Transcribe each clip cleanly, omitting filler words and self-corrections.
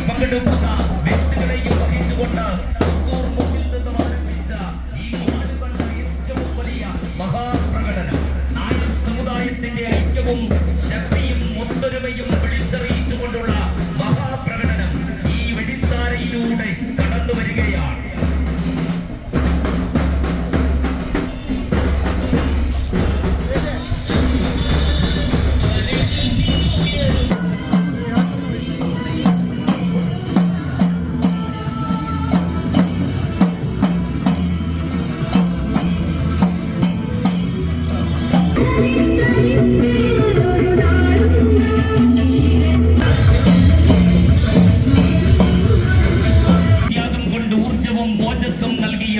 പങ്കെടുക്കുന്ന വ്യക്തികളെയും വഹിച്ചുകൊണ്ട് മുമ്പിൽ നിന്നും ആരംഭിച്ച ഈ നാടുകളുടെ ഏറ്റവും വലിയ മഹാപ്രകടനം നായർ സമുദായത്തിന്റെ ഐക്യവും ശക്തിയും ഒത്തൊരുമയും വിളിച്ചറിയിച്ചുകൊണ്ടുള്ള മഹാപ്രകടനം ഈ വെടിത്താരയിലൂടെ കടന്നു വരികയാണ്.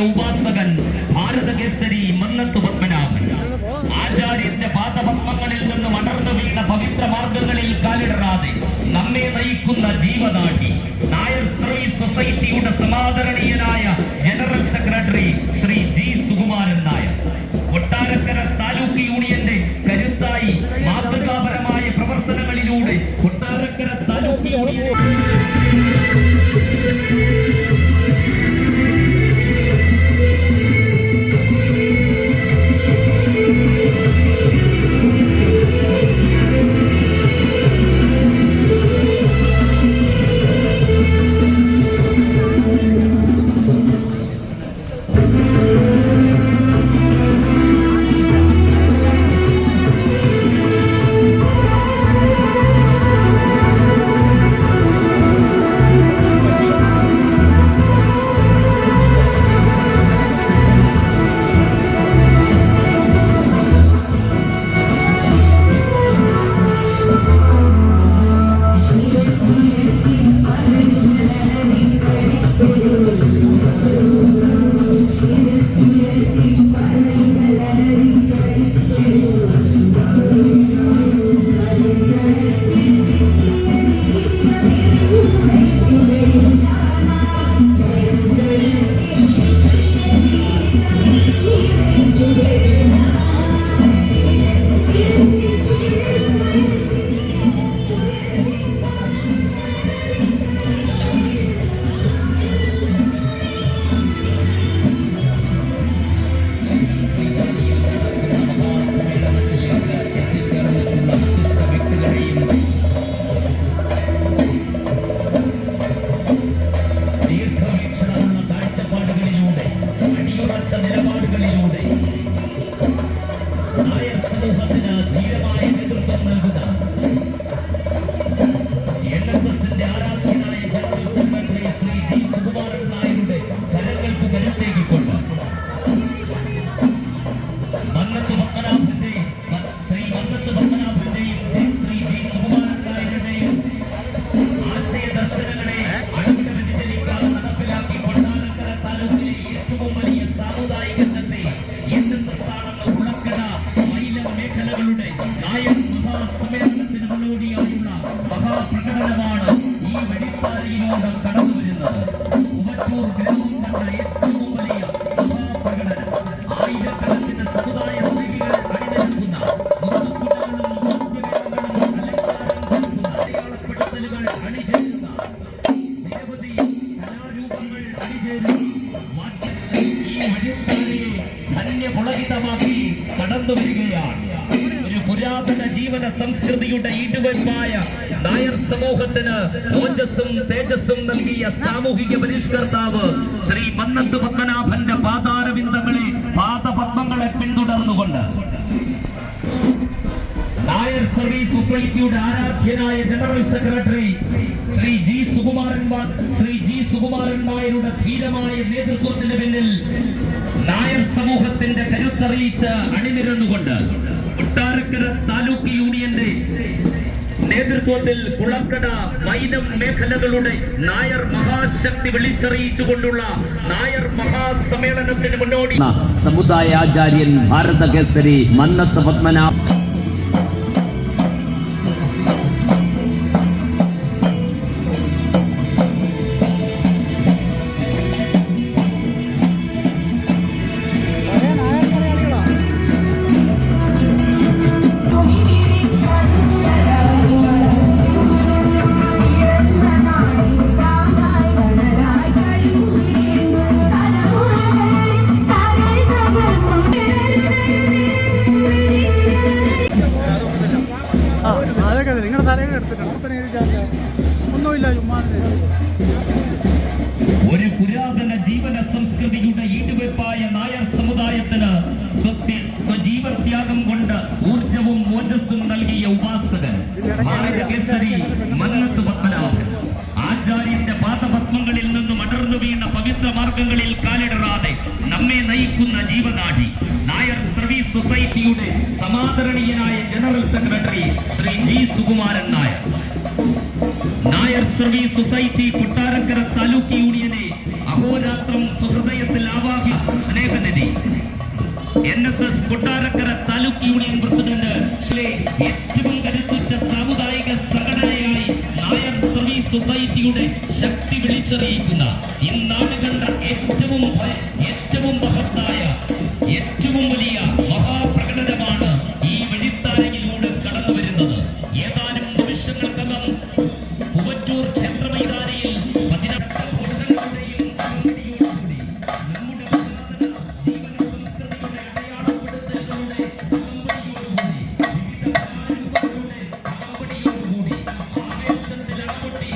ഉപാസകൻ ഭാരതകേസരി മന്നത്ത് പത്മനാഭൻ ആചാര്യന്റെ പാദപത്മങ്ങളിൽ നിന്ന് മടർന്നു വീണ പവിത്ര മാർഗങ്ങളിൽ കാലിടറാതെ നമ്മെ നയിക്കുന്ന ജീവനാടി നായർ സർവീസ് സൊസൈറ്റിയുടെ സമാദരണീയനായ ജനറൽ സെക്രട്ടറി ശ്രീ ജി സുകുമാരൻ നായർ, കൊട്ടാരക്കര താലൂക്ക് യൂണിയന്റെ കരുത്തായി മാതൃകാപരമായ പ്രവർത്തനങ്ങളിലൂടെ കൊട്ടാരക്കര താലൂക്ക് യൂണിയനെ കടന്നു വരികയാണ്. ഒരു പുരാതന ജീവന സംസ്കൃതിയുടെ ഈടുവയ്പായ നായർ സമൂഹത്തിന് ഓജസ്സും തേജസ്സും നൽകിയ സാമൂഹിക പരിഷ്കർത്താവ് ശ്രീ മന്നത്ത് പത്മനാഭന്റെ പാദപത്മങ്ങളെ പിന്തുടർന്നുകൊണ്ട് നായർ സർവീസ് സൊസൈറ്റിയുടെ ആരാധ്യനായ ജനറൽ സെക്രട്ടറി ശ്രീ ജി സുകുമാരൻ നായരുടെ ധീരമായ നേതൃത്വത്തിന് പിന്നിൽ നായർ സമൂഹത്തിന്റെ കരുത്തറിയിച്ച് അണിനിരന്നുകൊണ്ട് കൊട്ടാരക്കര താലൂക്ക് യൂണിയന്റെ നേതൃത്വത്തിൽ കുളക്കട വൈനം മേഖലകളുടെ നായർ മഹാശക്തി വിളിച്ചറിയിച്ചുകൊണ്ടുള്ള നായർ മഹാസമ്മേളനത്തിന് മുന്നോടി സമുദായ ആചാര്യൻ ഭാരതകേസരി മന്നത്ത് പത്മനാഭ ഒരു പുരാതന ജീവന സംസ്കൃതിയുടെ ഈടുവെപ്പായ നായർ സമുദായത്തിന് സ്വജീവത്യാഗം കൊണ്ട് ഊർജവും മോജസ്സും നൽകിയ ഉപാസകൻ ഭാരതകേസരി മന്നത്ത് പത്മനാഭൻ. ആചാര്യന്റെ പാദപത്മങ്ങളിൽ നിന്നും അടർന്നു വീണ പവിത്ര മാർഗങ്ങളിൽ കാലിടറാതെ നമ്മെ നയിക്കുന്ന ജീവനാടി നായർ സർവീസ് സൊസൈറ്റിയുടെ സമാദരണീയനായ general secretary Shri G Sukumaran Nair. Nair service society Kottarakkara taluk യൂണിയനെ അഹോരാത്രം സുഹൃദയത്തിൽ ആവാഹി സ്നേഹനിധി NSS Kottarakkara taluk union president Shri ഏറ്റവും കരുത്തുറ്റ സാമുദായിക സംഘടനയായി നായർ സർവീസ് സൊസൈറ്റിയുടെ ശക്തി വിളിച്ചറിയിക്കുന്ന ഇന്നാട് കണ്ട ഏറ്റവും മഹത്തായ ഏറ്റവും വലിയ മഹാപ്രകടനമാണ് ഈ വഴിത്താരയിലൂടെ കടന്നു വരുന്നത്. ഏതാനും നിമിഷങ്ങൾക്കകം പൂവറ്റൂർ ക്ഷേത്ര മൈതാനിയിൽ 18 വർഷങ്ങളുടെയും നമ്മുടെ പുരാതന ജീവന സംസ്കൃതിയുടെ അടയാളപ്പെടുത്തലുകളുടെ അകമ്പടിയോടുകൂടി ആവേശത്തിൽ അകപ്പെട്ടി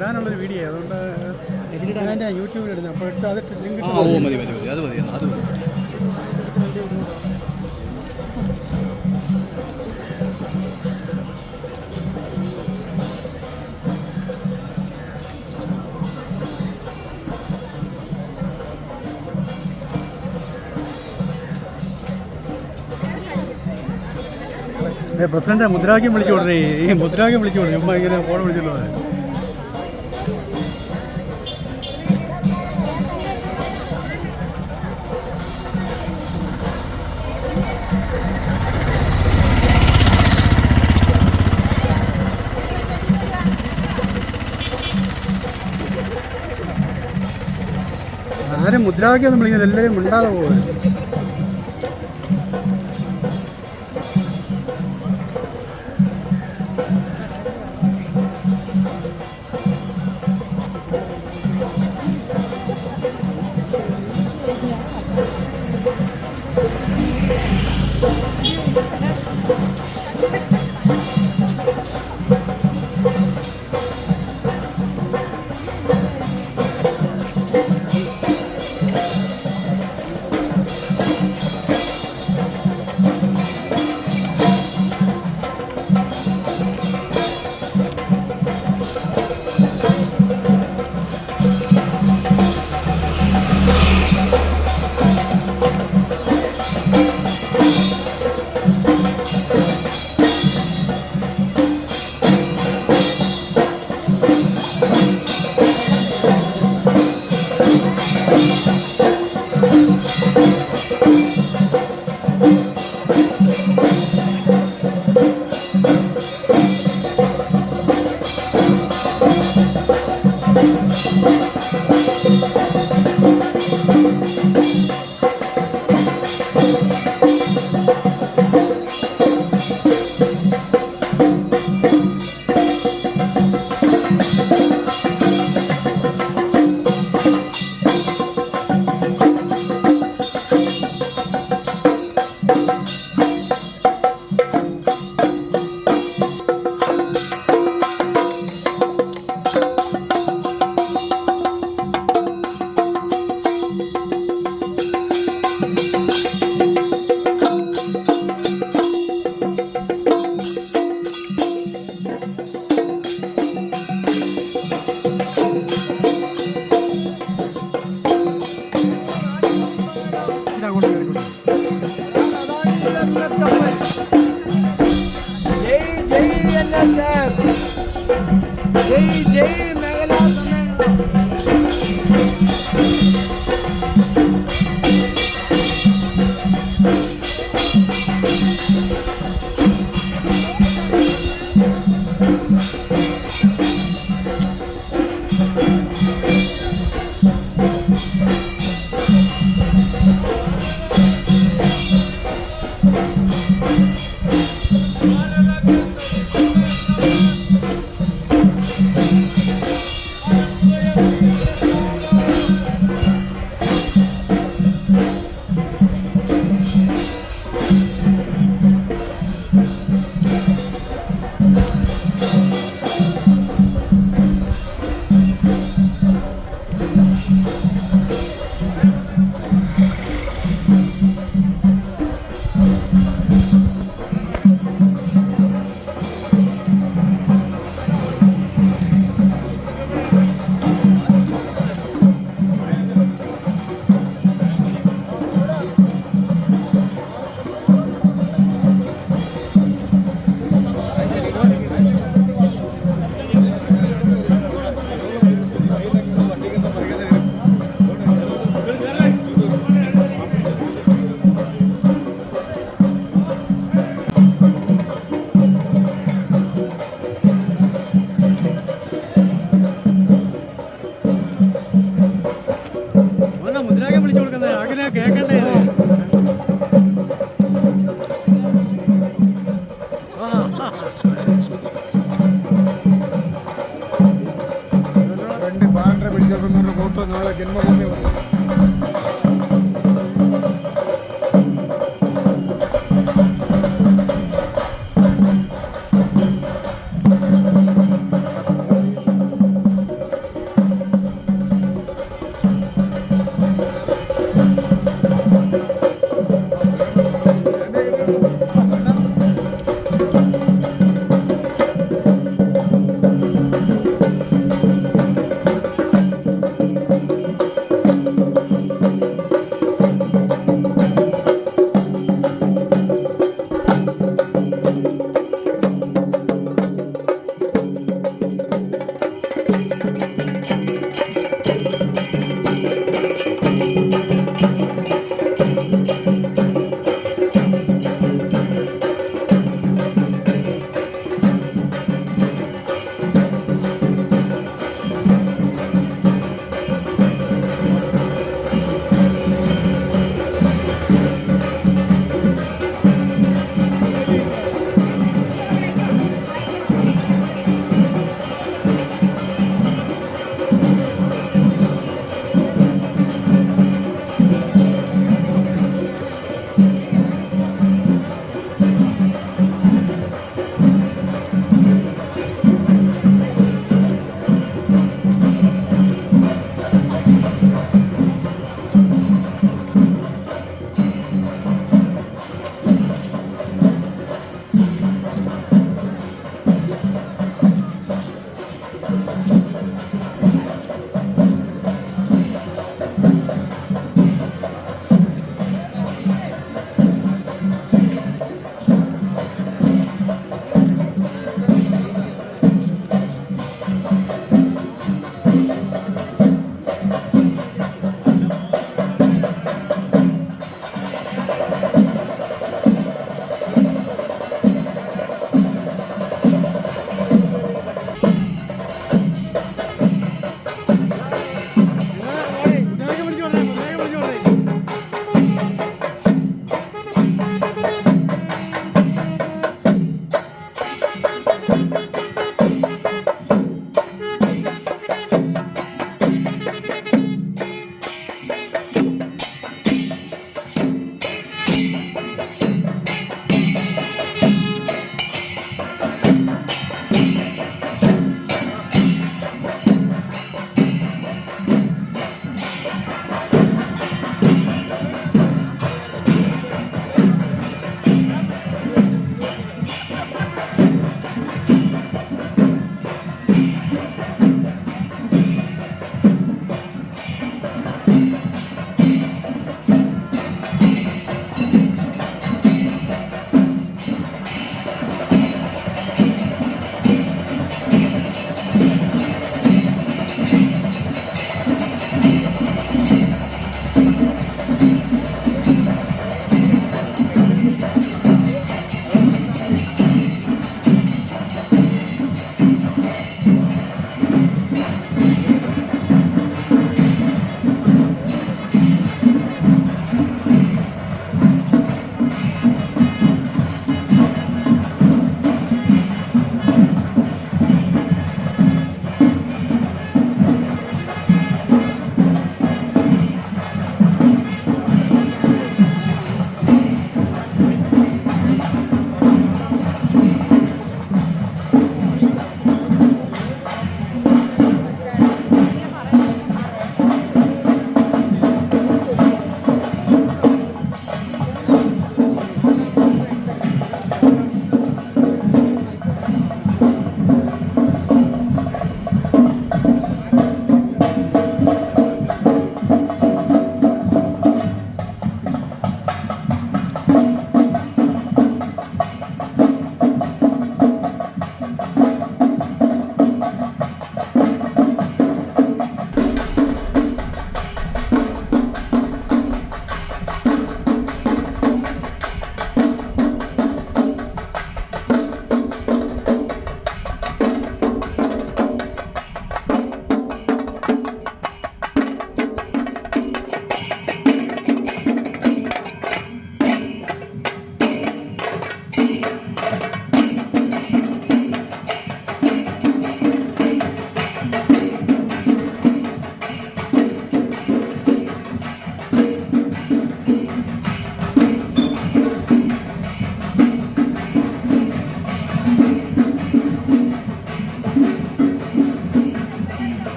ഇടാനുള്ളൊരു വീഡിയോ അതുകൊണ്ട് ഞാൻ യൂട്യൂബിൽ ഇടുന്നത്. അപ്പോൾ ഇട്ട് അതിട്ട് ലിങ്ക് മതി അത് മതി. പ്രസിഡന്റ് മുദ്രാവാക്യം വിളിച്ചു കൊടുത്തേ. ഈ മുദ്രാവാക്യം വിളിച്ചു കൊടുത്തു. ചുമ്മാ ഇങ്ങനെ ഫോൺ വിളിച്ചല്ലോ. ആരും മുദ്രാവാക്യം ഒന്നും വിളിക്കുന്നത് എല്ലാവരും മിണ്ടാതെ പോകും.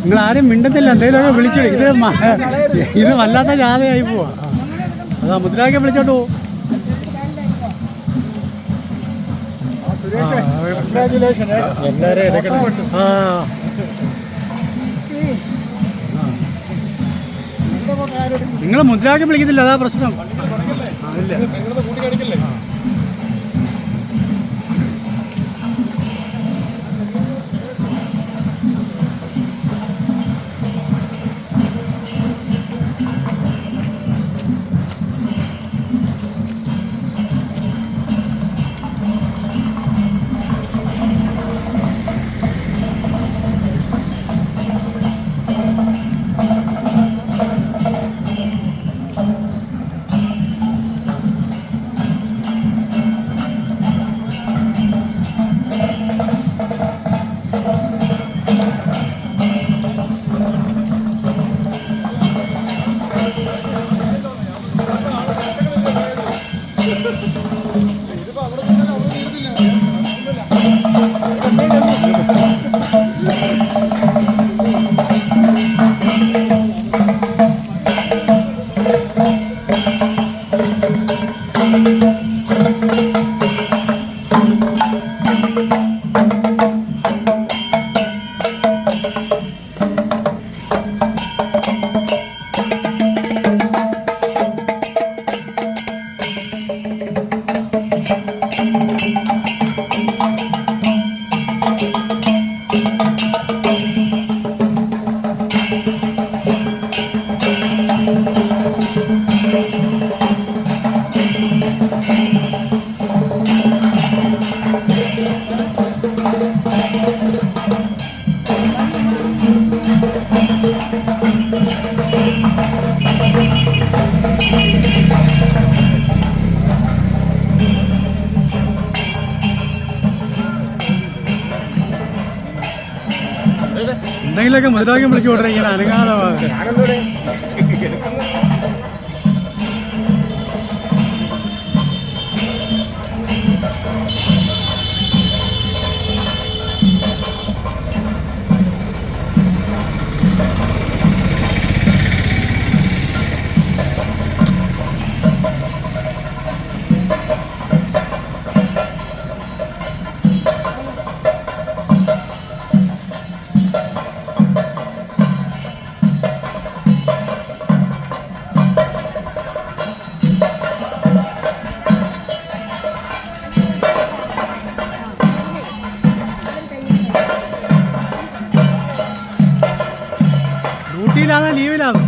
നിങ്ങളാരും മിണ്ടത്തില്ല. എന്തെങ്കിലുമൊക്കെ വിളിച്ചു. ഇത് വല്ലാത്ത ജാഥയായി പോവാ. അതാ മുദ്രാക്കി വിളിച്ചോട്ട് പോവും. നിങ്ങൾ മുദ്രാക്കി വിളിക്കത്തില്ല, അതാ പ്രശ്നം. എന്തെങ്കിലുമൊക്കെ മുദ്രാവാക്യം വിളിച്ചു കൊണ്ടേ ഇങ്ങനെ അനങ്ങാതെ. ഡ്യൂട്ടിയിലാണോ ലീവിലാണോ?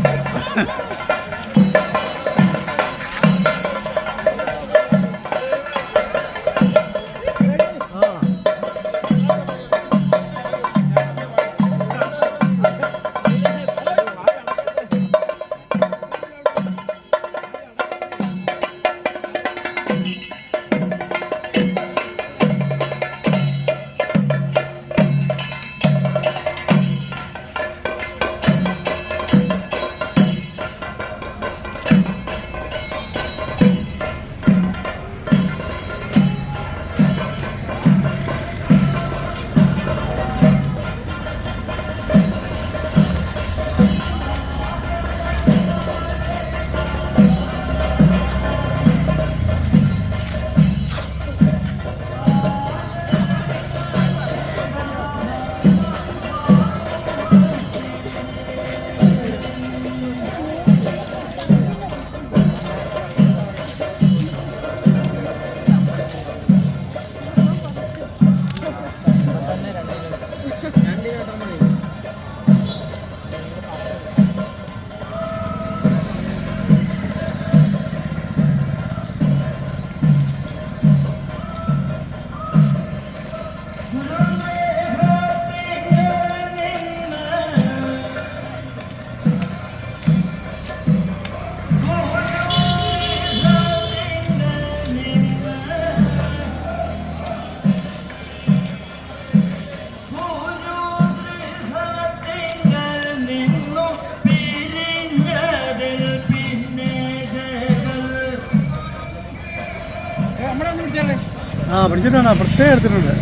ആ പിടിച്ചിട്ടുണ്ട്, പ്രത്യേകം എടുത്തിട്ടുണ്ട്.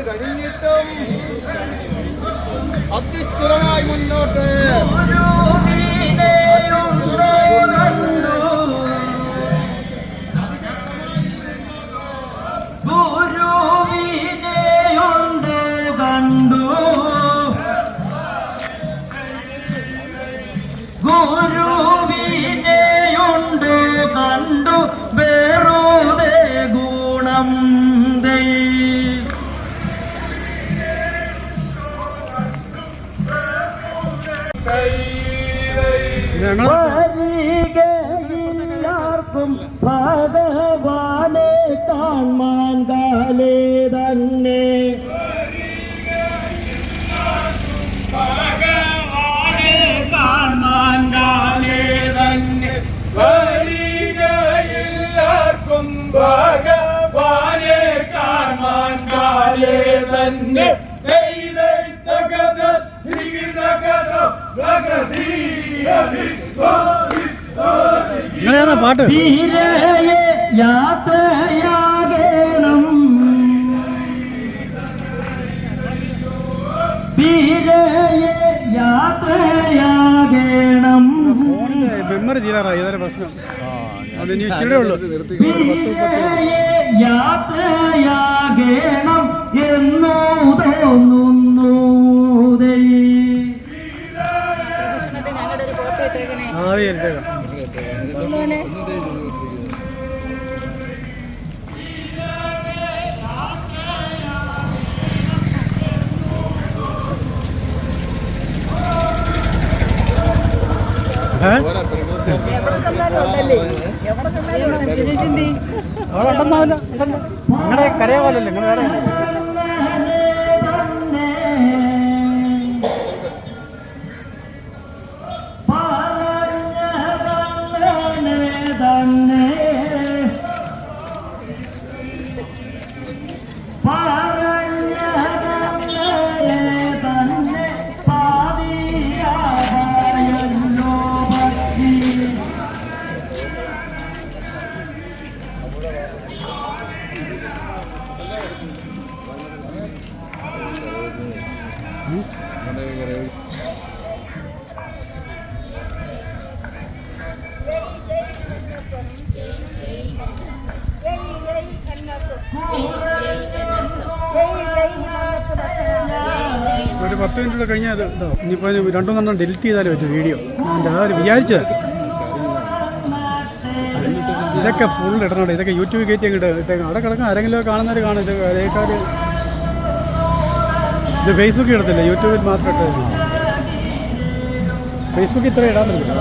കഴിഞ്ഞിട്ടും അതിസ്ഥിരമായി മുന്നോട്ട് ഗുരുവിനെയുണ്ട് കണ്ടു വേറുതെ ഗുണം എല്ലാവർക്കും ഭഗവാനെ കാണാൻ കാലേ തന്നെ ഭഗവാനെ കാണാൻ കാലേ തന്നെ നിങ്ങളേതാ പാട്ട്? ധീരയെ യാത്രയാകണം, ധീരയെ യാത്രയാകണം. മെമ്മറി തീരാറായി, ഇതൊരു പ്രശ്നം. അത് ഇനി ഇച്ചിരി ഉള്ളൂ. യാത്രയാകണം എന്നോ തോന്നുന്നു. നിങ്ങളെ കരയെ പോലല്ലേ, നിങ്ങൾ വേറെ ഒരു 10 മിനിറ്റ് കഴിഞ്ഞാൽ അത് ഇതോ ഇനിയിപ്പോൾ 2-3 ഡിലീറ്റ് ചെയ്താലേ പറ്റും വീഡിയോ. എൻ്റെ ആ ഒരു വിചാരിച്ചത് ഇതൊക്കെ ഫുൾ ഇടണം, ഇതൊക്കെ യൂട്യൂബ് കയറ്റി അങ്ങോട്ട് ഇട്ടേക്കാം. അവിടെ കിടക്കാം, ആരെങ്കിലും കാണുന്നവർ കാണും. ഇത് അതേക്കാർ ഇത് ഫേസ്ബുക്കിൽ ഇടത്തില്ല, യൂട്യൂബിൽ മാത്രം ഇട്ടത്. ഫേസ്ബുക്കിൽ ഇത്ര ഇടാൻ പറ്റില്ല.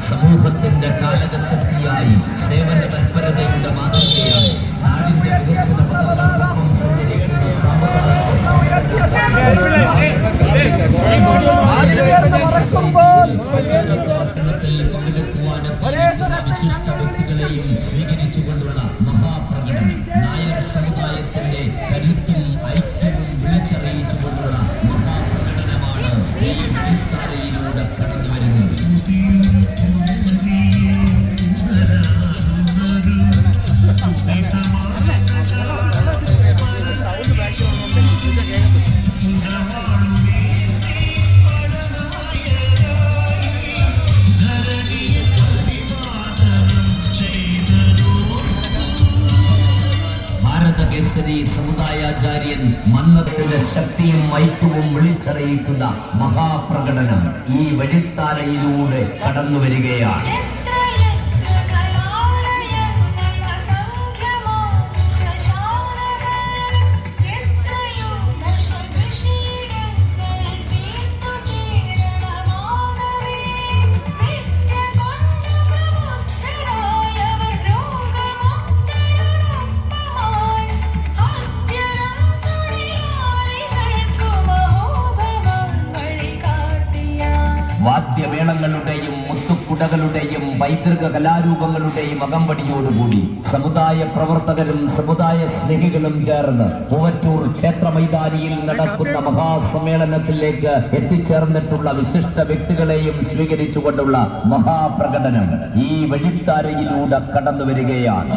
സമൂഹത്തിന്റെ ചാലകശക്തിയായി സേവന തൽപരതയുടെ മാതൃകയായി നാടിന്റെ പങ്കെടുക്കുവാനെത്തിയിരിക്കുന്ന വിശിഷ്ട വ്യക്തികളെയും സ്വീകരിച്ചുകൊണ്ടുള്ള മഹാപ്രകടനം നായർ സമുദായത്തിന്റെ കരുത്തും ഐക്യവും വിളിച്ചറിയിച്ചുകൊണ്ടുള്ള മഹാപ്രകടനമാണ് ഈ വെടിത്താരയിലൂടെ കടന്നു വരുന്നത്. ഭാരതകേസരി സമുദായാചാര്യൻ മന്നത്തിന്റെ ശക്തിയും ഐക്യവും വിളിച്ചറിയിക്കുന്ന മഹാപ്രകടനം ഈ വെടിത്താരയിലൂടെ കടന്നു വരികയാണ്. വാദ്യമേളങ്ങളുടെയും മുത്തുക്കുടകളുടെയും പൈതൃക കലാരൂപങ്ങളുടെയും അകമ്പടിയോടുകൂടി സമുദായ പ്രവർത്തകരും സമുദായ സ്നേഹികളും ചേർന്ന് പൂവറ്റൂർ ക്ഷേത്ര മൈതാനിയിൽ നടക്കുന്ന മഹാസമ്മേളനത്തിലേക്ക് എത്തിച്ചേർന്നിട്ടുള്ള വിശിഷ്ട വ്യക്തികളെയും സ്വീകരിച്ചുകൊണ്ടുള്ള മഹാപ്രകടനം ഈ വെടിത്താരയിലൂടെ കടന്നു വരികയാണ്.